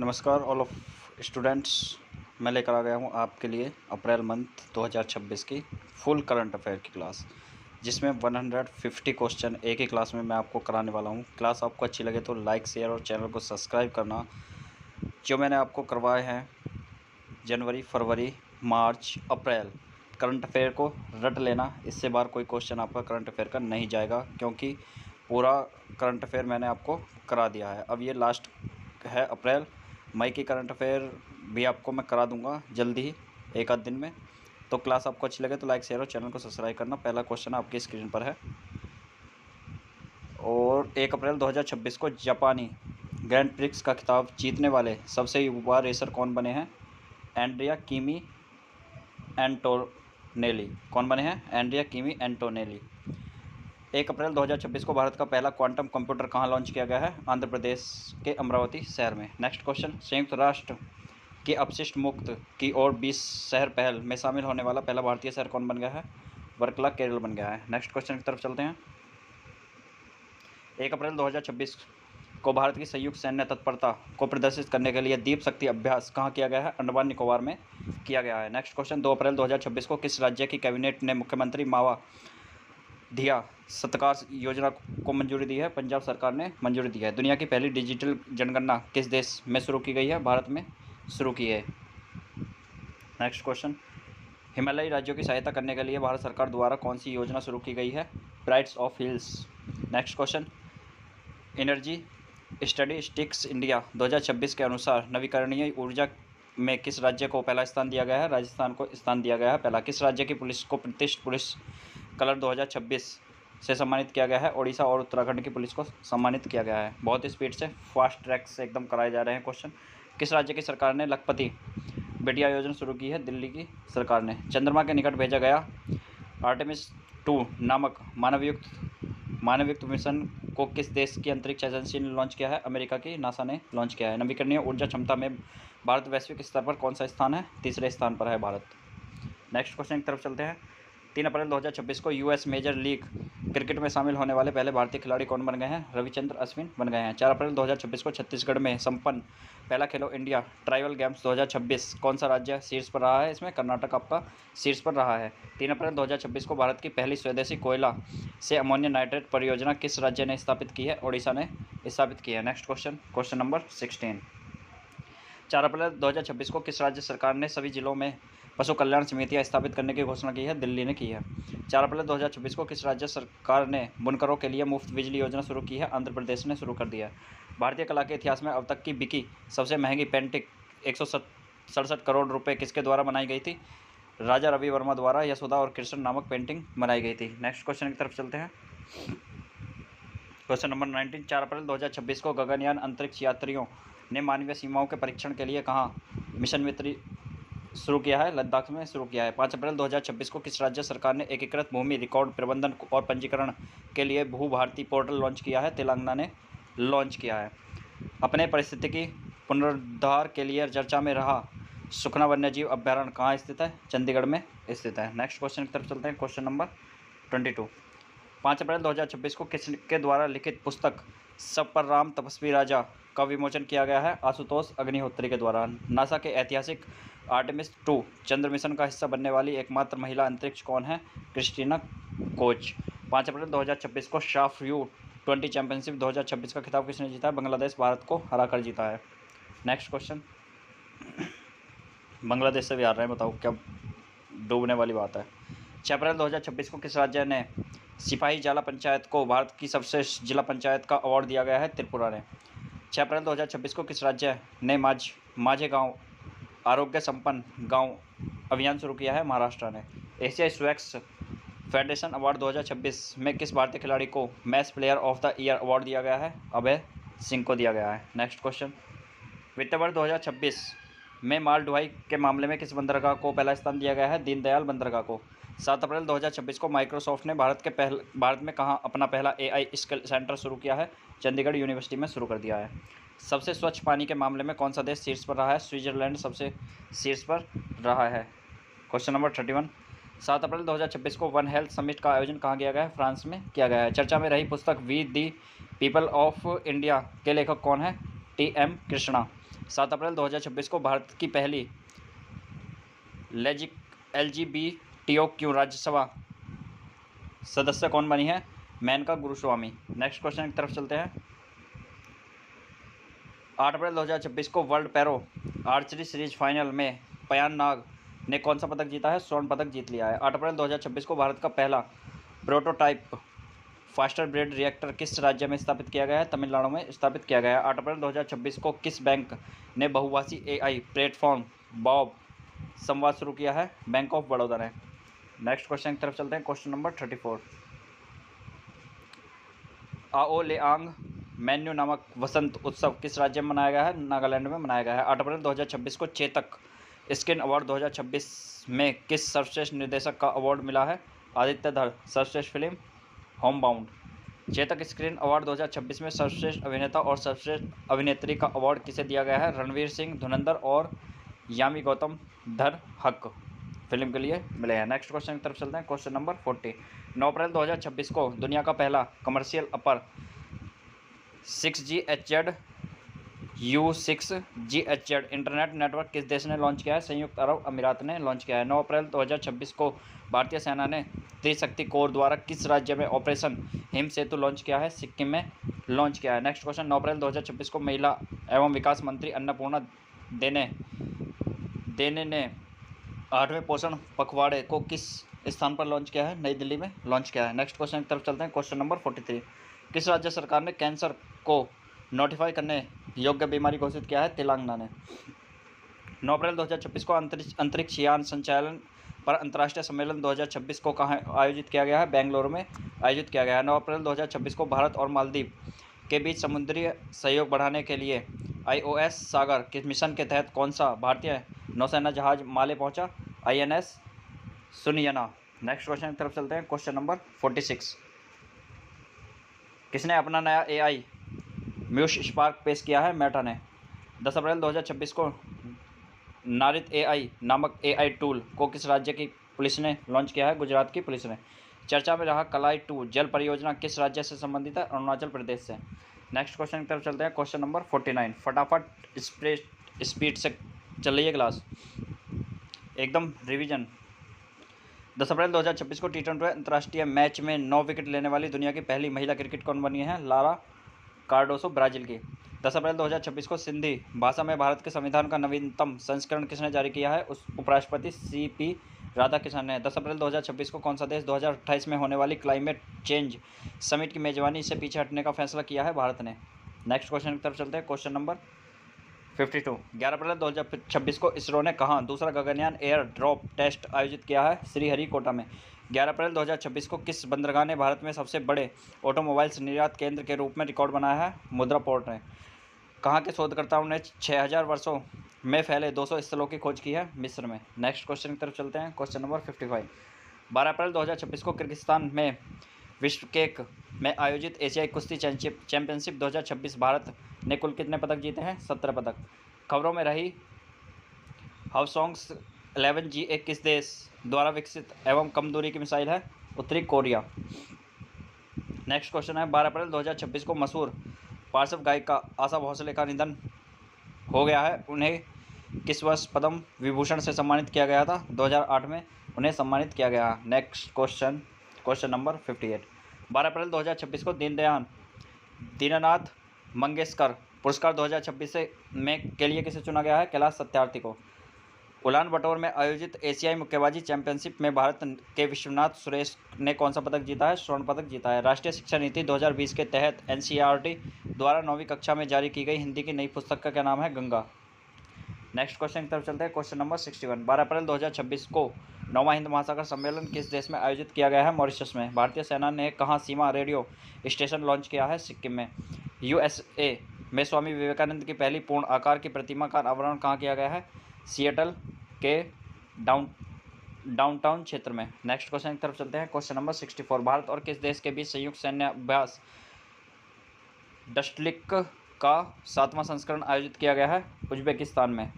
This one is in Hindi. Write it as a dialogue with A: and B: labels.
A: नमस्कार ऑल ऑफ स्टूडेंट्स। मैं लेकर आ गया हूँ आपके लिए अप्रैल मंथ 2026 की फुल करंट अफेयर की क्लास, जिसमें 150 क्वेश्चन एक ही क्लास में मैं आपको कराने वाला हूँ। क्लास आपको अच्छी लगे तो लाइक, शेयर और चैनल को सब्सक्राइब करना। जो मैंने आपको करवाए हैं जनवरी, फरवरी, मार्च, अप्रैल करंट अफेयर को रट लेना। इससे बार कोई क्वेश्चन आपका करंट अफेयर का नहीं जाएगा, क्योंकि पूरा करंट अफेयर मैंने आपको करा दिया है। अब ये लास्ट है अप्रैल। मई की करंट अफेयर भी आपको मैं करा दूंगा जल्दी ही, एक आध दिन में। तो क्लास आपको अच्छी लगे तो लाइक, शेयर और चैनल को सब्सक्राइब करना। पहला क्वेश्चन आपकी स्क्रीन पर है। और 1 अप्रैल 2026 को जापानी ग्रैंड प्रिक्स का खिताब जीतने वाले सबसे युवा रेसर कौन बने हैं? Andrea Kimi Antonelli. कौन बने हैं? Andrea Kimi Antonelli. 1 अप्रैल 2026 को भारत का पहला क्वांटम कंप्यूटर कहाँ लॉन्च किया गया है? आंध्र प्रदेश के अमरावती शहर में। नेक्स्ट क्वेश्चन, संयुक्त राष्ट्र की अपशिष्ट मुक्त की ओर 20 शहर पहल में शामिल होने वाला पहला भारतीय शहर कौन बन गया है? वर्कला, केरल बन गया है। नेक्स्ट क्वेश्चन की तरफ चलते हैं। 1 अप्रैल 2026 को भारत की संयुक्त सैन्य तत्परता को प्रदर्शित करने के लिए दीप शक्ति अभ्यास कहाँ किया गया है? अंडमान निकोबार में किया गया है। नेक्स्ट क्वेश्चन, 2 अप्रैल 2026 को किस राज्य की कैबिनेट ने मुख्यमंत्री मावा धिया सत्कार योजना को मंजूरी दी है? पंजाब सरकार ने मंजूरी दी है। दुनिया की पहली डिजिटल जनगणना किस देश में शुरू की गई है? भारत में शुरू की है। नेक्स्ट क्वेश्चन, हिमालयी राज्यों की सहायता करने के लिए भारत सरकार द्वारा कौन सी योजना शुरू की गई है? Prides of hills. Next question, energy statistics India 2026 के अनुसार नवीकरणीय ऊर्जा में किस राज्य को पहला स्थान दिया गया है? राजस्थान को स्थान दिया गया है पहला। किस राज्य की पुलिस को प्रतिष्ठित पुलिस कलर 2026 से सम्मानित किया गया है? ओडिशा और उत्तराखंड की पुलिस को सम्मानित किया गया है। बहुत स्पीड से, फास्ट ट्रैक से एकदम कराए जा रहे हैं क्वेश्चन। किस राज्य की सरकार ने लखपति बेटिया योजना शुरू की है? दिल्ली की सरकार ने। चंद्रमा के निकट भेजा गया आर्टेमिस 2 नामक मानवयुक्त मिशन को किस देश की अंतरिक्ष एजेंसी ने लॉन्च किया है? अमेरिका की नासा ने लॉन्च किया है। नवीकरणीय ऊर्जा क्षमता में भारत वैश्विक स्तर पर कौन सा स्थान है? तीसरे स्थान पर है भारत। नेक्स्ट क्वेश्चन की तरफ चलते हैं। 3 अप्रैल 2026 को यूएस मेजर लीग क्रिकेट में शामिल होने वाले पहले भारतीय खिलाड़ी कौन बन गए हैं? रविचंद्र अश्विन बन गए हैं। 4 अप्रैल 2026 को छत्तीसगढ़ में संपन्न पहला खेलो इंडिया ट्राइबल गेम्स 2026 कौन सा राज्य शीर्ष पर रहा है? इसमें कर्नाटक आपका शीर्ष पर रहा है। 3 अप्रैल 2026 को भारत की पहली स्वदेशी कोयला से अमोनियम नाइट्रेट परियोजना किस राज्य ने स्थापित की है? ओडिशा ने स्थापित की है। Next question, question number 16। 4 अप्रैल 2026 को किस राज्य सरकार ने सभी जिलों में पशु कल्याण समितियां स्थापित करने की घोषणा की है? दिल्ली ने की है। 4 अप्रैल 2026 को किस राज्य सरकार ने बुनकरों के लिए मुफ्त बिजली योजना शुरू की है? आंध्र प्रदेश ने शुरू कर दिया है। भारतीय कला के इतिहास में अब तक की बिकी सबसे महंगी पेंटिंग 167 करोड़ रुपये किसके द्वारा बनाई गई थी? राजा रवि वर्मा द्वारा यशोदा और कृष्ण नामक पेंटिंग बनाई गई थी। नेक्स्ट क्वेश्चन की तरफ चलते हैं। Question number 19। 4 अप्रैल 2026 को गगनयान अंतरिक्ष यात्रियों ने मानवीय सीमाओं के परीक्षण के लिए कहाँ मिशन मित्र शुरू किया है? लद्दाख में शुरू किया है। 5 अप्रैल 2026 को किस राज्य सरकार ने एकीकृत भूमि रिकॉर्ड प्रबंधन और पंजीकरण के लिए भू भारती पोर्टल लॉन्च किया है? तेलंगाना ने लॉन्च किया है। अपने पारिस्थितिकी पुनरुद्धार के लिए चर्चा में रहा सुखना वन्यजीव अभ्यारण्य कहाँ स्थित है? चंडीगढ़ में स्थित है। नेक्स्ट क्वेश्चन की तरफ चलते हैं। Question number 22। 5 अप्रैल 2026 को किसके द्वारा लिखित पुस्तक सब पर राम तपस्वी राजा का विमोचन किया गया है? आशुतोष अग्निहोत्री के द्वारा। नासा के ऐतिहासिक आर्टेमिस 2 चंद्र मिशन का हिस्सा बनने वाली एकमात्र महिला अंतरिक्ष कौन है? Christina Koch. 5 अप्रैल 2026 को शाफ U20 चैंपियनशिप 2026 का खिताब किसने जीता है? बांग्लादेश भारत को हराकर जीता है। नेक्स्ट क्वेश्चन, बांग्लादेश से भी हार रहे हैं, बताओ क्या डूबने वाली बात है। 6 अप्रैल 2026 को किस राज्य ने सिपाही जाला पंचायत को भारत की सर्वश्रेष्ठ जिला पंचायत का अवार्ड दिया गया है? त्रिपुरा ने। 6 अप्रैल 2026 को किस राज्य ने माझे गांव आरोग्य संपन्न गांव अभियान शुरू किया है? महाराष्ट्र ने। एशिया स्वैक्स फेडरेशन अवार्ड 2026 में किस भारतीय खिलाड़ी को match player of the year award दिया गया है? अभय सिंह को दिया गया है। नेक्स्ट क्वेश्चन, वित्त वर्ष 2026 में माल ढुलाई के मामले में किस बंदरगाह को पहला स्थान दिया गया है? दीनदयाल बंदरगाह को। 7 अप्रैल 2026 को माइक्रोसॉफ्ट ने भारत में कहाँ अपना पहला AI स्किल सेंटर शुरू किया है? चंडीगढ़ यूनिवर्सिटी में शुरू कर दिया है। सबसे स्वच्छ पानी के मामले में कौन सा देश शीर्ष पर रहा है? स्विट्जरलैंड सबसे शीर्ष पर रहा है। Question number 31। 7 अप्रैल 2026 को वन हेल्थ समिट का आयोजन कहाँ किया गया है? फ्रांस में किया गया है। चर्चा में रही पुस्तक we the people of India के लेखक कौन है? टी.एम. कृष्णा। 7 अप्रैल 2026 को भारत की पहली LGBTQ राज्यसभा सदस्य कौन बनी है? मेनका गुरुस्वामी। नेक्स्ट क्वेश्चन की तरफ चलते हैं। 8 अप्रैल 2026 को वर्ल्ड पैरो आर्चरी सीरीज फाइनल में पयान नाग ने कौन सा पदक जीता है? स्वर्ण पदक जीत लिया है। 8 अप्रैल 2026 को भारत का पहला प्रोटोटाइप फास्टर ब्रेड रिएक्टर किस राज्य में स्थापित किया गया है? तमिलनाडु में स्थापित किया गया है। 8 अप्रैल 2026 को किस बैंक ने बहुभाषी AI प्लेटफॉर्म बॉब संवाद शुरू किया है? बैंक ऑफ बड़ौदा ने। नेक्स्ट क्वेश्चन की तरफ चलते हैं। Question number 34। आओलेआंग मेन्यू नामक वसंत उत्सव किस राज्य में मनाया गया है? नागालैंड में मनाया गया है। 8 अप्रैल 2026 को चेतक स्क्रीन अवार्ड 2026 में किस सर्वश्रेष्ठ निर्देशक का अवार्ड मिला है? आदित्य धर। सर्वश्रेष्ठ film home bound. Chetak screen award 2026 में सर्वश्रेष्ठ अभिनेता और सर्वश्रेष्ठ अभिनेत्री का अवार्ड किसे दिया गया है? रणवीर सिंह, धुरंधर और यामी गौतम धर हक फिल्म के लिए मिले हैं। नेक्स्ट क्वेश्चन की तरफ चलते हैं। Question number 40। 9 अप्रैल 2026 को दुनिया का पहला कमर्शियल अपर 6G HZ U6G HZ internet network किस देश ने लॉन्च किया है? संयुक्त अरब अमीरात ने लॉन्च किया है। 9 अप्रैल 2026 को भारतीय सेना ने त्रिशक्ति कोर द्वारा किस राज्य में ऑपरेशन हिम सेतु लॉन्च किया है? सिक्किम में लॉन्च किया है। Next question. 9 अप्रैल 2026 को महिला एवं विकास मंत्री अन्नपूर्णा देने ने 8वें पोषण पखवाड़े को किस स्थान पर लॉन्च किया है? नई दिल्ली में लॉन्च किया है। नेक्स्ट क्वेश्चन की तरफ चलते हैं। Question number 43। किस राज्य सरकार ने कैंसर को नोटिफाई करने योग्य बीमारी घोषित किया है? तेलंगाना ने। 9 अप्रैल 2026 को अंतरिक्ष यान संचालन पर अंतर्राष्ट्रीय सम्मेलन 2026 को कहाँ आयोजित किया गया है? बेंगलुरु में आयोजित किया गया है। 9 अप्रैल 2026 को भारत और मालदीव के बीच समुद्री सहयोग बढ़ाने के लिए IOS सागर के मिशन के तहत कौन सा भारतीय नौसेना जहाज माले पहुंचा? INS सुनियना। नेक्स्ट क्वेश्चन की तरफ चलते हैं। Question number 46। किसने अपना नया AI म्यूश स्पार्क पेश किया है? मेटा ने। 10 अप्रैल 2026 को नारित AI नामक AI टूल को किस राज्य की पुलिस ने लॉन्च किया है? गुजरात की पुलिस ने। चर्चा में रहा कलाई 2 जल परियोजना किस राज्य से संबंधित है? अरुणाचल प्रदेश से। नेक्स्ट क्वेश्चन की तरफ चलते हैं। Question number 49। फटाफट स्पीड से चल रही है क्लास, एकदम रिवीजन। 10 अप्रैल 2026 को T20 अंतर्राष्ट्रीय मैच में 9 विकेट लेने वाली दुनिया की पहली महिला क्रिकेट कौन बनी है? लारा कार्डोसो, ब्राज़ील की। 10 अप्रैल 2026 को सिंधी भाषा में भारत के संविधान का नवीनतम संस्करण किसने जारी किया है? उपराष्ट्रपति CP राधाकृष्णन ने। 10 अप्रैल 2026 को कौन सा देश 2028 में होने वाली क्लाइमेट चेंज समिट की मेजबानी से पीछे हटने का फैसला किया है? भारत ने। नेक्स्ट क्वेश्चन की तरफ चलते हैं। Question number 52। 11 अप्रैल 2026 को इसरो ने कहाँ दूसरा गगनयान एयर ड्रॉप टेस्ट आयोजित किया है? श्रीहरिकोटा में। 11 अप्रैल 2026 को किस बंदरगाह ने भारत में सबसे बड़े ऑटोमोबाइल्स निर्यात केंद्र के रूप में रिकॉर्ड बनाया है? मुद्रा पोर्ट ने। कहाँ के शोधकर्ताओं ने 6000 वर्षों में फैले 200 स्थलों की खोज की है? मिस्र में। नेक्स्ट क्वेश्चन की तरफ चलते हैं। Question number 55। 12 अप्रैल 2026 को किर्गिस्तान में बिश्केक में आयोजित एशियाई कुश्ती चैंपियनशिप 2026 भारत ने कुल कितने पदक जीते हैं? 17 पदक। खबरों में रही हावसोंग्स 11GA किस देश द्वारा विकसित एवं कम दूरी की मिसाइल है? उत्तरी कोरिया। नेक्स्ट क्वेश्चन है। 12 अप्रैल 2026 को मशहूर पार्श्व गायिका आशा भोसले का निधन हो गया है। उन्हें किस वर्ष पद्म विभूषण से सम्मानित किया गया था? 2008 में उन्हें सम्मानित किया गया। Next question, question number 58। 12 अप्रैल 2026 को दीननाथ मंगेशकर पुरस्कार 2026 में के लिए किसे चुना गया है? कैलाश सत्यार्थी को। उलान बटोर में आयोजित एशियाई मुक्केबाजी चैंपियनशिप में भारत के विश्वनाथ सुरेश ने कौन सा पदक जीता है? स्वर्ण पदक जीता है। राष्ट्रीय शिक्षा नीति 2020 के तहत NCERT द्वारा 9वीं कक्षा में जारी की गई हिंदी की नई पुस्तक का क्या नाम है? गंगा। नेक्स्ट क्वेश्चन की तरफ चलते हैं। Question number 61। 12 अप्रैल 2026 को 9वां हिंद महासागर सम्मेलन किस देश में आयोजित किया गया है? मॉरिशस में। भारतीय सेना ने कहाँ सीमा रेडियो स्टेशन लॉन्च किया है? सिक्किम में। USA में स्वामी विवेकानंद की पहली पूर्ण आकार की प्रतिमा का अनावरण कहाँ किया गया है? सिएटल के डाउनटाउन क्षेत्र में। नेक्स्ट क्वेश्चन की तरफ चलते हैं। Question number 64। भारत और किस देश के बीच संयुक्त सैन्य अभ्यास डस्टलिक का 7वां संस्करण आयोजित किया गया है? उज्बेकिस्तान में।